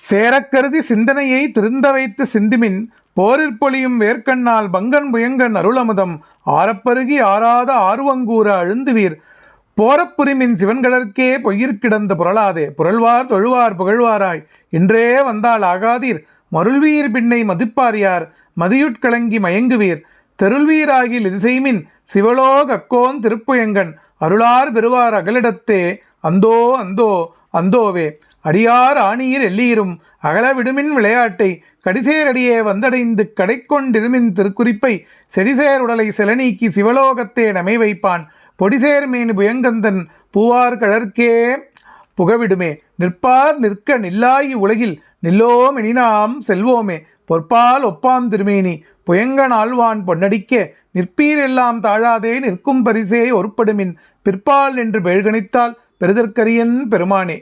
சேரக்கருதி சிந்தனையை திருந்த வைத்து சிந்திமின் போரிற்பொழியும் வேர்க்கண்ணால் பங்கன் புயங்கன் அருளமுதம் ஆரப்பருகி ஆறாத ஆர்வங்கூற அழுந்துவீர் போரப்புரிமின் சிவன்களற்கே பொய்யிற்கிடந்த புரளாதே புரள்வார் தொழுவார் புகழ்வாராய் இன்றே வந்தால் ஆகாதீர் மருள்வீர் பின்னை மதிப்பாரியார் மதியுட்கலங்கி மயங்குவீர் தெருள்வீராகில் இது செய்மின் சிவலோ கக்கோன் திருப்புயங்கன் அருளார் பெறுவார் அகலிடத்தே அந்தோ அந்தோ அந்தோவே அடியார் ஆணீர் எல்லீரும் அகல விடுமின் விளையாட்டை கடிசேரடியே வந்தடைந்து கடைக்கொண்டிருமின் திருக்குறிப்பை செடிசேர் உடலை செலநீக்கி சிவலோகத்தே நமை வைப்பான் பொடிசேர்மேனு புயங்கந்தன் பூவார் கழற்கே புகவிடுமே நிற்பார் நிற்க நில்லாயி உலகில் நில்லோம் எனினாம் செல்வோமே பொற்பால் ஒப்பாம் திருமேனி புயங்கன் ஆழ்வான் பொன்னடிக்க நிற்பீர் எல்லாம் தாழாதே நிற்கும் பரிசே ஒருப்படுமின் பிற்பால் என்று பேழ்கணித்தால் பெறுதற்கரியன் பெருமானே.